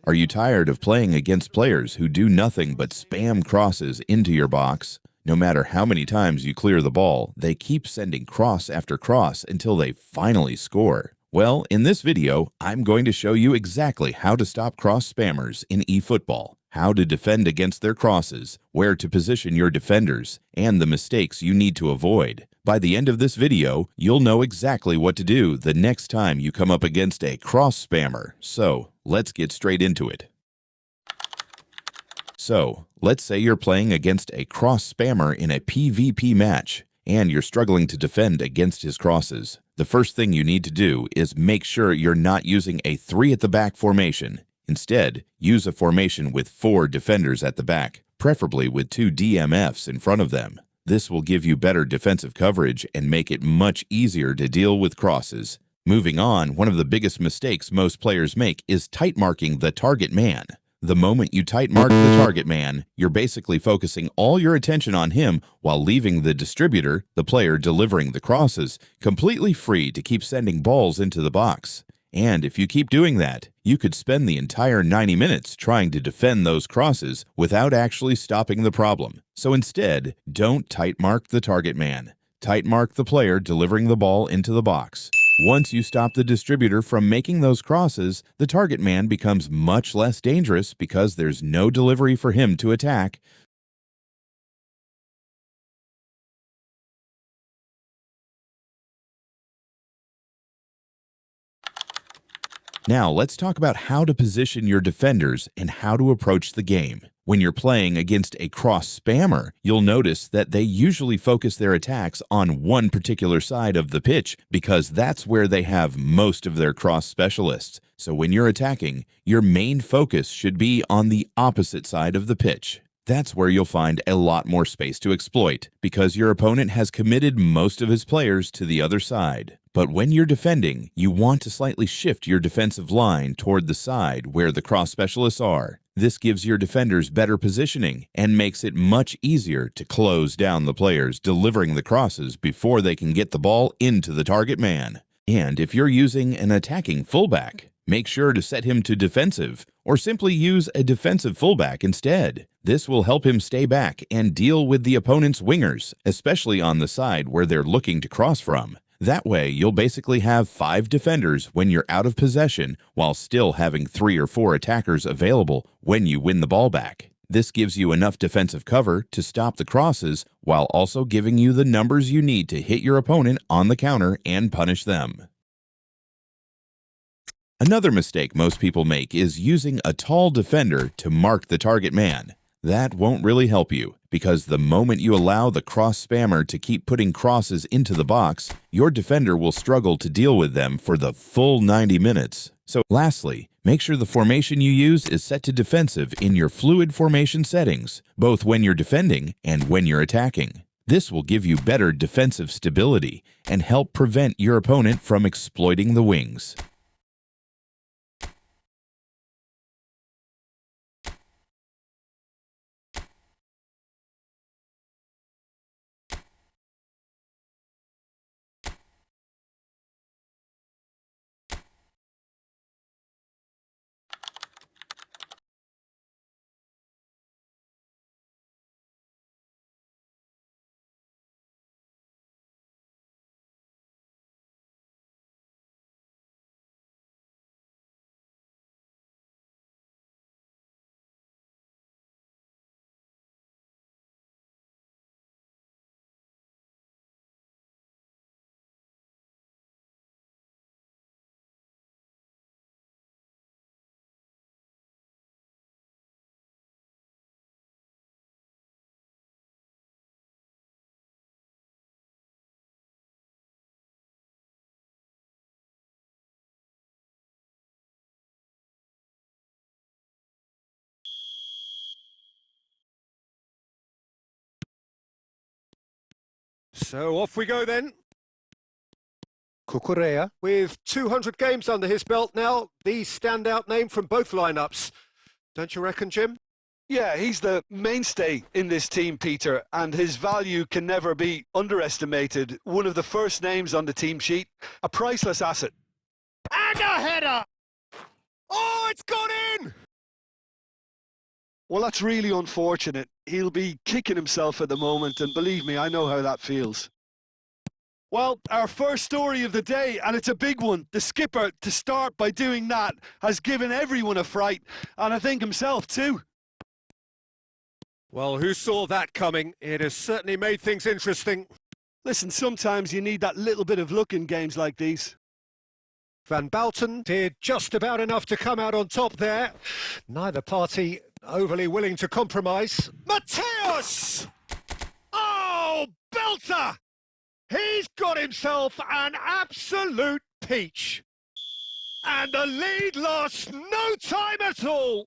Are you tired of playing against players who do nothing but spam crosses into your box? No matter how many times you clear the ball, they keep sending cross after cross until they finally score. Well, in this video, I'm going to show you exactly how to stop cross spammers in eFootball, how to defend against their crosses, where to position your defenders, and the mistakes you need to avoid. By the end of this video, you'll know exactly what to do the next time you come up against a cross spammer. So, let's get straight into it. So, let's say you're playing against a cross spammer in a PvP match, and you're struggling to defend against his crosses. The first thing you need to do is make sure you're not using a 3 at the back formation. Instead, use a formation with 4 defenders at the back, preferably with 2 DMFs in front of them. This will give you better defensive coverage and make it much easier to deal with crosses. Moving on, one of the biggest mistakes most players make is tight marking the target man. The moment you tight mark the target man, you're basically focusing all your attention on him while leaving the distributor, the player delivering the crosses, completely free to keep sending balls into the box. And if you keep doing that, you could spend the entire 90 minutes trying to defend those crosses without actually stopping the problem. So instead, don't tight mark the target man. Tight mark the player delivering the ball into the box. Once you stop the distributor from making those crosses, the target man becomes much less dangerous because there's no delivery for him to attack. Now, let's talk about how to position your defenders and how to approach the game. When you're playing against a cross spammer, you'll notice that they usually focus their attacks on one particular side of the pitch because that's where they have most of their cross specialists. So when you're attacking, your main focus should be on the opposite side of the pitch. That's where you'll find a lot more space to exploit because your opponent has committed most of his players to the other side. But when you're defending, you want to slightly shift your defensive line toward the side where the cross specialists are. This gives your defenders better positioning and makes it much easier to close down the players delivering the crosses before they can get the ball into the target man. And if you're using an attacking fullback, make sure to set him to defensive or simply use a defensive fullback instead. This will help him stay back and deal with the opponent's wingers, especially on the side where they're looking to cross from. That way, you'll basically have 5 defenders when you're out of possession while still having 3 or 4 attackers available when you win the ball back. This gives you enough defensive cover to stop the crosses while also giving you the numbers you need to hit your opponent on the counter and punish them. Another mistake most people make is using a tall defender to mark the target man. That won't really help you because the moment you allow the cross spammer to keep putting crosses into the box, your defender will struggle to deal with them for the full 90 minutes. So lastly, make sure the formation you use is set to defensive in your fluid formation settings, both when you're defending and when you're attacking. This will give you better defensive stability and help prevent your opponent from exploiting the wings. So off we go then. Cucurella, with 200 games under his belt now, the standout name from both lineups. Don't you reckon, Jim? Yeah, he's the mainstay in this team, Peter, and his value can never be underestimated. One of the first names on the team sheet, a priceless asset. And a header! Oh, it's gone in! Well, that's really unfortunate. He'll be kicking himself at the moment, and believe me, I know how that feels. Well, our first story of the day, and it's a big one. The skipper, to start by doing that, has given everyone a fright, and I think himself too. Well, who saw that coming? It has certainly made things interesting. Listen, sometimes you need that little bit of luck in games like these. Van Bouten did just about enough to come out on top there. Neither party overly willing to compromise. Mateus! Oh, belter! He's got himself an absolute peach. And the lead lost no time at all.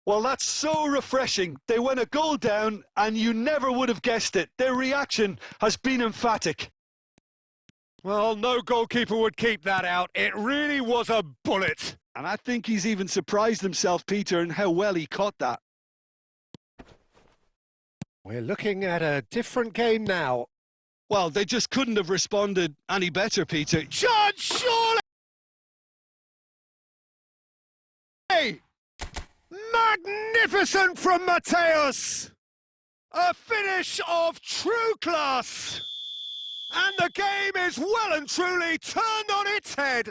Well, that's so refreshing. They went a goal down, and you never would have guessed it. Their reaction has been emphatic. Well, no goalkeeper would keep that out. It really was a bullet. And I think he's even surprised himself, Peter, in how well he caught that. We're looking at a different game now. Well, they just couldn't have responded any better, Peter. John Shawley! Magnificent from Mateus! A finish of true class! And the game is well and truly turned on its head.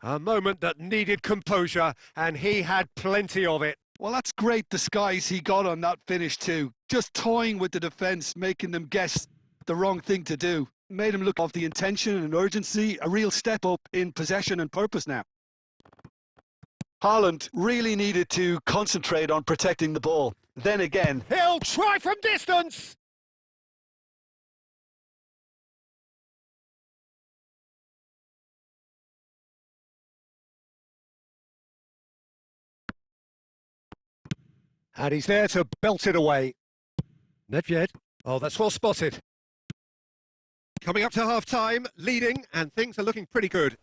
A moment that needed composure, and he had plenty of it. Well, that's great disguise he got on that finish too. Just toying with the defence, making them guess the wrong thing to do. Made him look off the intention and urgency, a real step up in possession and purpose now. Haaland really needed to concentrate on protecting the ball. Then again, He'll try from distance! And he's there to belt it away. Nedved. Oh, that's well spotted. Coming up to half-time, leading, and things are looking pretty good.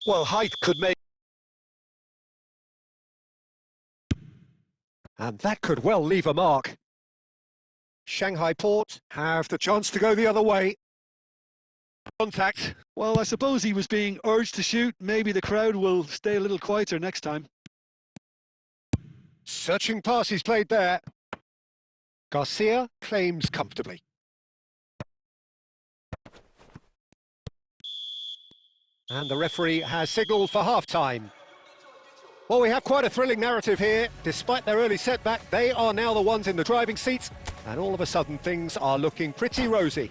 well, height could make... And that could well leave a mark. Shanghai Port have the chance to go the other way. Contact. Well, I suppose he was being urged to shoot. Maybe the crowd will stay a little quieter next time. Searching pass he's played there. Garcia claims comfortably. And the referee has signalled for half-time. Well, we have quite a thrilling narrative here. Despite their early setback, they are now the ones in the driving seat, and all of a sudden things are looking pretty rosy.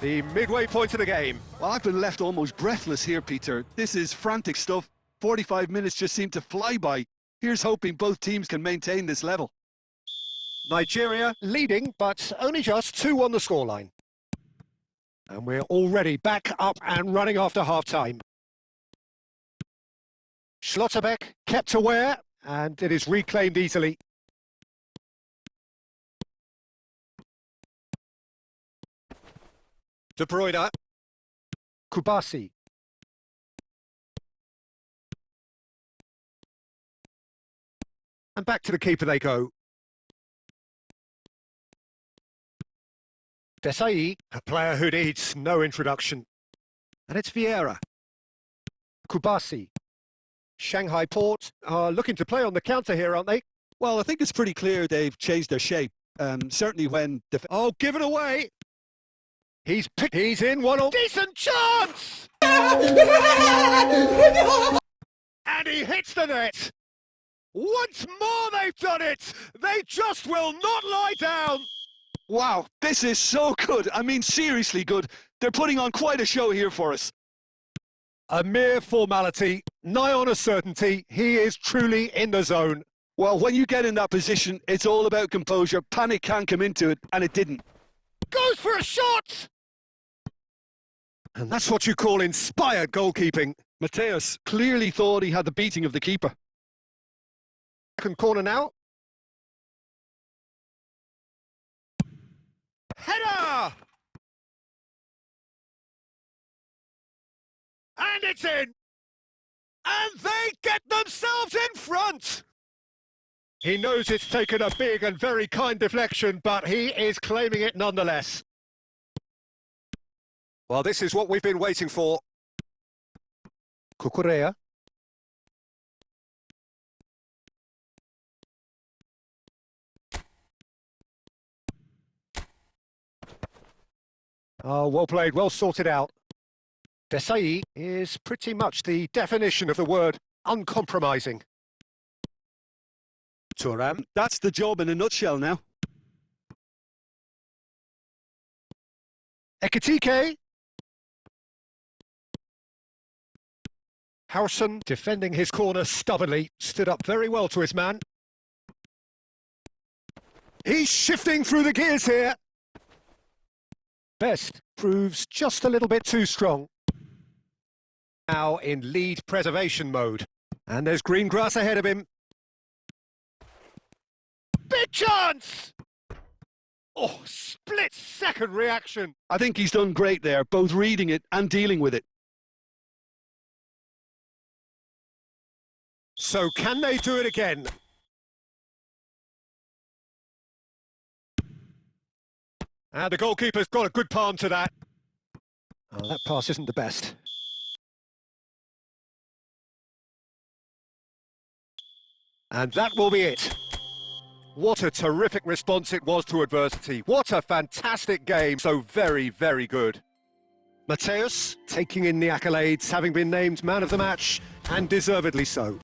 The midway point of the game. Well, I've been left almost breathless here, Peter. This is frantic stuff. 45 minutes just seem to fly by. Here's hoping both teams can maintain this level. Nigeria leading, but only just 2 on the scoreline. And we're already back up and running after half-time. Schlotterbeck kept aware, and it is reclaimed easily. De Bruyne. Kubasi. And back to the keeper they go. Desai, a player who needs no introduction. And it's Vieira. Kubasi. Shanghai Port are looking to play on the counter here, aren't they? Well, I think it's pretty clear they've changed their shape. Certainly when... Oh, give it away! He's in one on... Decent chance! And he hits the net! Once more they've done it! They just will not lie down! Wow, this is so good. I mean, seriously good. They're putting on quite a show here for us. A mere formality, nigh on a certainty. He is truly in the zone. Well, when you get in that position, it's all about composure. Panic can't come into it, and it didn't. Goes for a shot! And that's what you call inspired goalkeeping. Mateus clearly thought he had the beating of the keeper. Second corner now. Header! And it's in! And they get themselves in front! He knows it's taken a big and very kind deflection, but he is claiming it nonetheless. Well, this is what we've been waiting for. Cucurella. Oh, well played, well sorted out. Desai is pretty much the definition of the word uncompromising. Thuram. That's the job in a nutshell now. Ekitike. Harrison, defending his corner stubbornly, stood up very well to his man. He's shifting through the gears here. Best proves just a little bit too strong. Now in lead preservation mode. And there's green grass ahead of him. Big chance! Oh, split-second reaction. I think he's done great there, both reading it and dealing with it. So can they do it again? And the goalkeeper's got a good palm to that. Oh, that pass isn't the best. And that will be it. What a terrific response it was to adversity. What a fantastic game. So very, very good. Mateus taking in the accolades, having been named man of the match, and deservedly so.